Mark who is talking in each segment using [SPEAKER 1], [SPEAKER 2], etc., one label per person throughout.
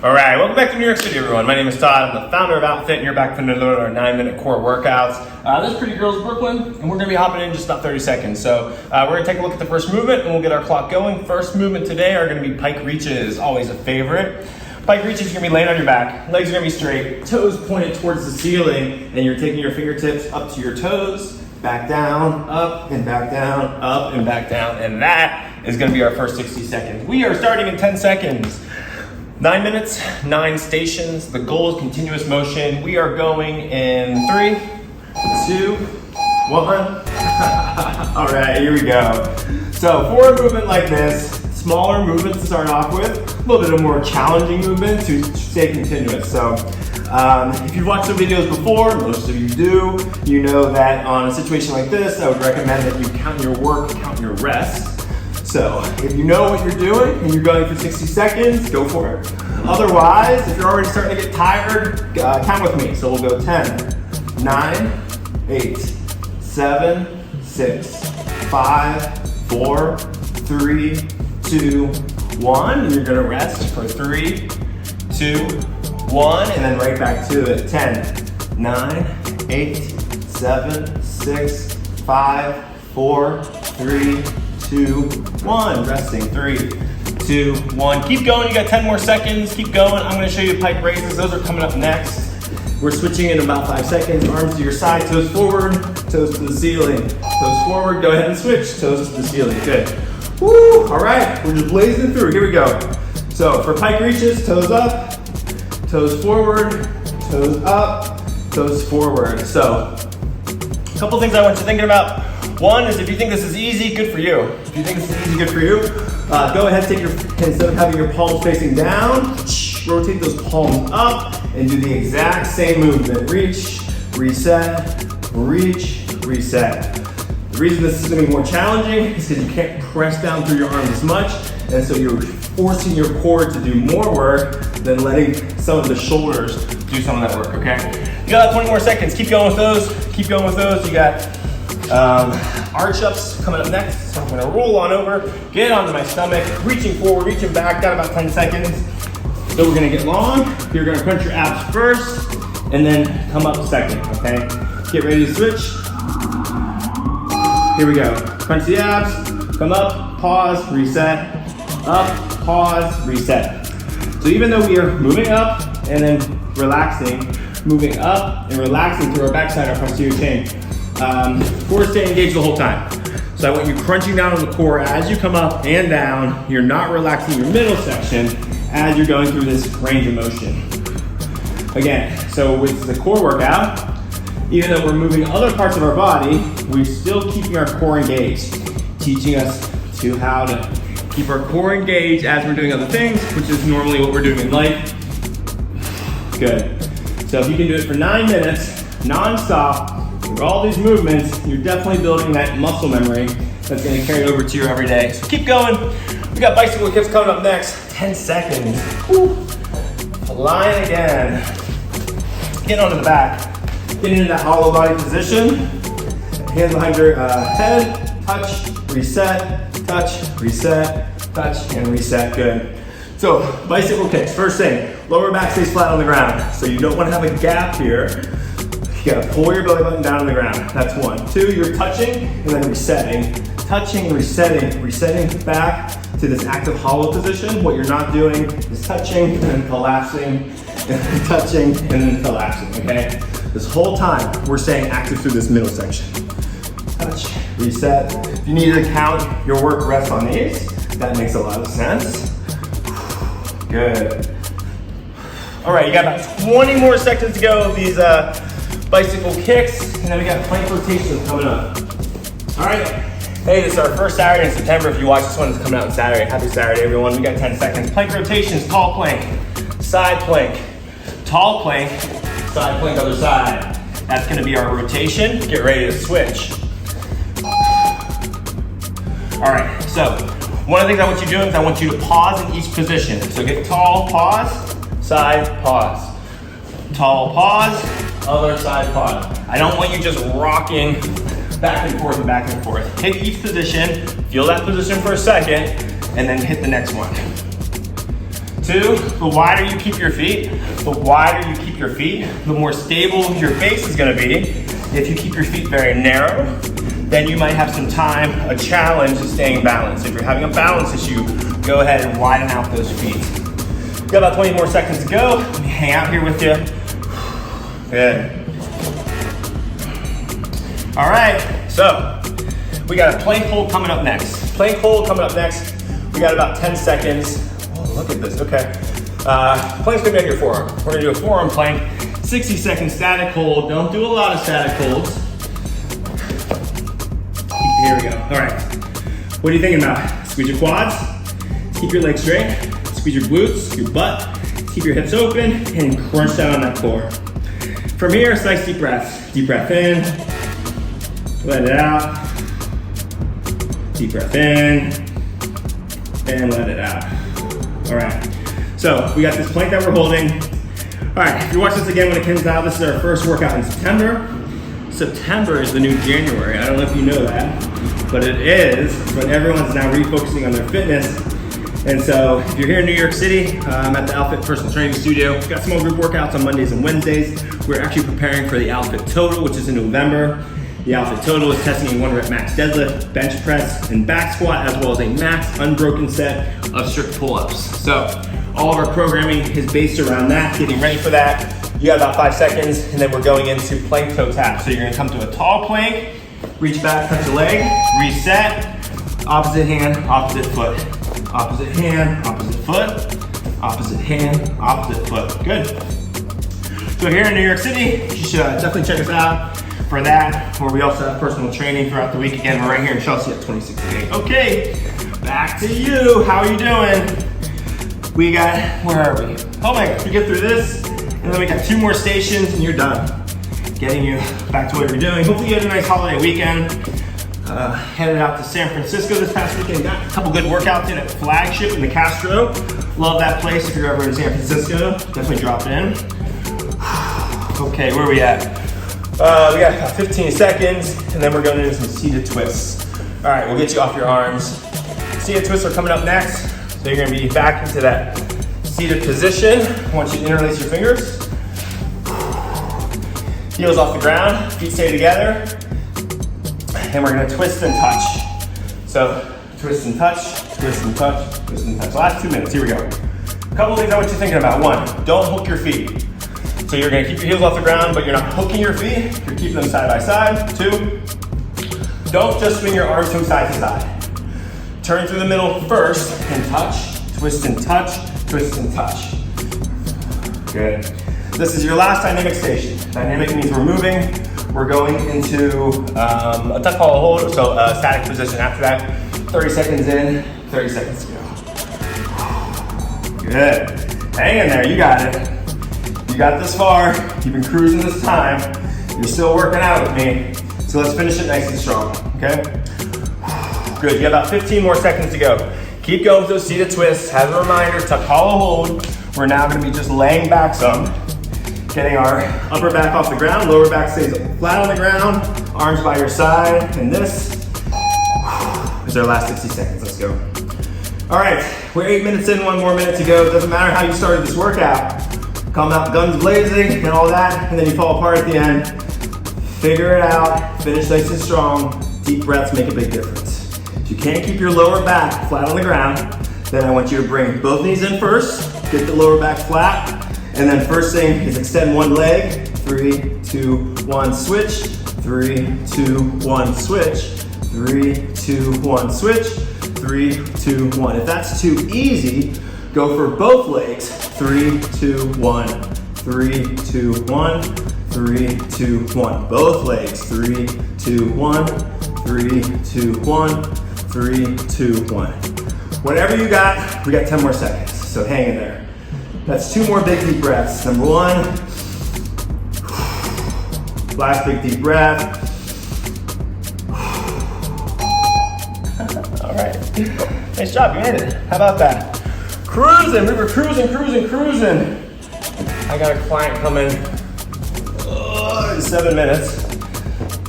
[SPEAKER 1] All right, welcome back to New York City, everyone. My name is Todd. I'm the founder of Outfit, and you're back for another our 9-minute core workouts. This pretty girl's Brooklyn, and we're gonna be hopping in just about 30 seconds. So we're gonna take a look at the first movement, and we'll get our clock going. First movement today are gonna be Pike Reaches, always a favorite. Pike Reaches, you're gonna be laying on your back, legs are gonna be straight, toes pointed towards the ceiling, and you're taking your fingertips up to your toes, back down, up and back down, up and back down, and that is gonna be our first 60 seconds. We are starting in 10 seconds. 9 minutes, 9 stations. The goal is continuous motion. We are going in 3, 2, 1. All right, here we go. So for a movement like this, smaller movements to start off with, a little bit of more challenging movement to stay continuous. So if you've watched the videos before, most of you do, you know that on a situation like this, I would recommend that you count your work, count your rest. So if you know what you're doing and you're going for 60 seconds, go for it. Otherwise, if you're already starting to get tired, count with me. So we'll go 10, 9, 8, 7, 6, 5, 4, 3, 2, 1. And you're gonna rest for 3, 2, 1, and then right back to it. 10, 9, 8, 7, 6, 5, 4, 3, 2, 1. Resting. 3, 2, 1. Keep going. You got 10 more seconds. Keep going. I'm going to show you Pike Raises. Those are coming up next. We're switching in about 5 seconds. Arms to your side, toes forward, toes to the ceiling. Toes forward. Go ahead and switch. Toes to the ceiling. Good. Woo! All right. We're just blazing through. Here we go. So for Pike Reaches, toes up, toes forward, toes up, toes forward. So a couple things I want you thinking about. One is if you think this is easy, good for you. If you think this is easy, good for you. Go ahead, take your, instead of having your palms facing down, rotate those palms up and do the exact same movement. Reach, reset, reach, reset. The reason this is gonna be more challenging is because you can't press down through your arms as much, and so you're forcing your core to do more work than letting some of the shoulders do some of that work, okay? You got 20 more seconds. Keep going with those. Keep going with those. You got arch ups coming up next. So I'm gonna roll on over, get onto my stomach, reaching forward, reaching back, got about 10 seconds. So we're gonna get long. You're gonna crunch your abs first and then come up second, okay? Get ready to switch. Here we go. Crunch the abs, come up, pause, reset, up, pause, reset. So even though we are moving up and then relaxing, moving up and relaxing through our backside, our posterior chain, core stay engaged the whole time. So I want you crunching down on the core as you come up and down. You're not relaxing your middle section as you're going through this range of motion. Again, so with the core workout, even though we're moving other parts of our body, we're still keeping our core engaged, teaching us to how to keep our core engaged as we're doing other things, which is normally what we're doing in life. Good. So if you can do it for 9 minutes, non-stop, with all these movements, you're definitely building that muscle memory that's gonna carry over to your everyday. So keep going. We got bicycle kicks coming up next. 10 seconds. Woo. Flying again. Get onto the back. Get into that hollow body position. Hands behind your head. Touch, reset, touch, reset, touch, and reset. Good. So bicycle kicks. First thing, lower back stays flat on the ground. So you don't want to have a gap here. You gotta pull your belly button down on the ground. That's 1. 2, you're touching and then resetting. Touching, resetting, resetting back to this active hollow position. What you're not doing is touching and then collapsing, and then touching and then collapsing, okay? This whole time, we're staying active through this middle section. Touch, reset. If you need to count your work rest on these, that makes a lot of sense. Good. All right, you got about 20 more seconds to go of these bicycle kicks, and then we got plank rotations coming up. All right. Hey, this is our first Saturday in September. If you watch this one, it's coming out on Saturday. Happy Saturday, everyone. We got 10 seconds. Plank rotations, tall plank, side plank, tall plank, side plank, other side. That's gonna be our rotation. Get ready to switch. All right, so one of the things I want you doing is I want you to pause in each position. So get tall, pause, side, pause. Tall, pause, other side, pause. I don't want you just rocking back and forth and back and forth. Hit each position, feel that position for a second, and then hit the next one. 2. The wider you keep your feet, the more stable your base is gonna be. If you keep your feet very narrow, then you might have some time, a challenge of staying balanced. If you're having a balance issue, go ahead and widen out those feet. Got about 20 more seconds to go. Let me hang out here with you. Good. All right, so we got a plank hold coming up next. Plank hold coming up next. We got about 10 seconds. Oh, look at this, okay. Plank's gonna be on your forearm. We're gonna do a forearm plank, 60-second static hold. Don't do a lot of static holds. Here we go, all right. What are you thinking about? Squeeze your quads, keep your legs straight, squeeze your glutes, your butt, keep your hips open, and crunch down on that core. From here, nice deep breaths. Deep breath in, let it out. Deep breath in, and let it out. All right, so we got this plank that we're holding. All right, if you watch this again when it comes out, this is our first workout in September. September is the new January. I don't know if you know that, but it is when everyone's now refocusing on their fitness. And so if you're here in New York City, I'm at the Outfit Personal Training Studio. We've got small group workouts on Mondays and Wednesdays. We're actually preparing for the Outfit Total, which is in November. The Outfit Total is testing a 1-rep max deadlift, bench press, and back squat, as well as a max unbroken set of strict pull-ups. So all of our programming is based around that, getting ready for that. You got about 5 seconds, and then we're going into plank toe tap. So you're gonna come to a tall plank, reach back, touch the leg, reset, opposite hand, opposite foot. Opposite hand, opposite foot, opposite hand, opposite foot. Good. So here in New York City, you should definitely check us out for that, where we also have personal training throughout the week. Again, we're right here in Chelsea at 2068. Okay, back to you. How are you doing? We got, where are we? Oh my gosh, we get through this, and then we got 2 more stations, and you're done. Getting you back to what you're doing. Hopefully you had a nice holiday weekend. Headed out to San Francisco this past weekend. Got a couple good workouts in at Flagship in the Castro. Love that place. If you're ever in San Francisco, definitely drop in. Okay, where are we at? We got about 15 seconds, and then we're going to do some seated twists. All right, we'll get you off your arms. Seated twists are coming up next. So you're going to be back into that seated position. I want you to interlace your fingers. Heels off the ground, feet stay together. And we're gonna twist and touch. So twist and touch, twist and touch, twist and touch. Last 2 minutes, here we go. A couple things I want you thinking about. 1, don't hook your feet. So you're gonna keep your heels off the ground, but you're not hooking your feet. You're keeping them side by side. 2, don't just swing your arms from side to side. Turn through the middle first and touch, twist and touch, twist and touch. Good. This is your last dynamic station. Dynamic means we're moving. We're going into a duck hollow hold, so a static position after that. 30 seconds in, 30 seconds to go. Good. Hang in there, you got it. You got this far, you've been cruising this time. You're still working out with me. So let's finish it nice and strong, okay? Good, you have about 15 more seconds to go. Keep going with those seated twists. As a reminder, tuck hollow hold. We're now gonna be just laying back some. Getting our upper back off the ground, lower back stays flat on the ground, arms by your side, and this is our last 60 seconds. Let's go. All right, we're 8 minutes in, 1 more minute to go. It doesn't matter how you started this workout. Come out guns blazing and all that, and then you fall apart at the end. Figure it out, finish nice and strong. Deep breaths make a big difference. If you can't keep your lower back flat on the ground, then I want you to bring both knees in first, get the lower back flat, and then first thing is extend one leg. 3, 2, 1, switch. 3, 2, 1, switch. 3, 2, 1, switch. 3, 2, 1. If that's too easy, go for both legs. 3, 2, 1. 3, 2, 1. 3, 2, 1. Both legs. 3, 2, 1. 3, 2, 1. 3, 2, 1. Whatever you got, we got 10 more seconds. So hang in there. That's 2 more big deep breaths. Number 1. Last big deep breath. All right. Nice job, you made it. How about that? Cruising, we were cruising. I got a client coming in 7 minutes.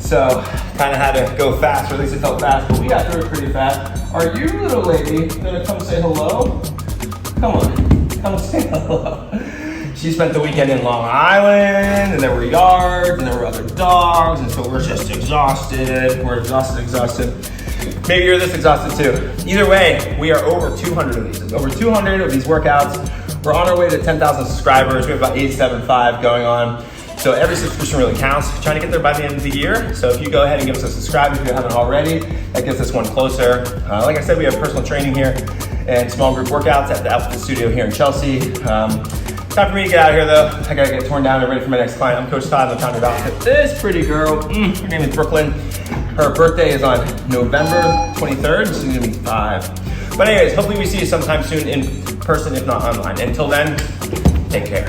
[SPEAKER 1] So kind of had to go fast, or at least it felt fast, but we got through it pretty fast. Are you, little lady, gonna come say hello? Come on. Come say hello. She spent the weekend in Long Island, and there were yards, and there were other dogs, and so we're just exhausted. We're exhausted. Maybe you're this exhausted too. Either way, we are over 200 of these. Over 200 of these workouts. We're on our way to 10,000 subscribers. We have about 875 going on. So every subscription really counts. We're trying to get there by the end of the year. So if you go ahead and give us a subscribe if you haven't already, that gets us one closer. Like I said, we have personal training here and small group workouts at the Outfit Studio here in Chelsea. Time for me to get out of here though. I gotta get torn down and ready for my next client. I'm Coach Todd, I'm the founder of Outfit. This pretty girl, her name is Brooklyn. Her birthday is on November 23rd. She's gonna be 5. But anyways, hopefully we see you sometime soon in person, if not online. Until then, take care.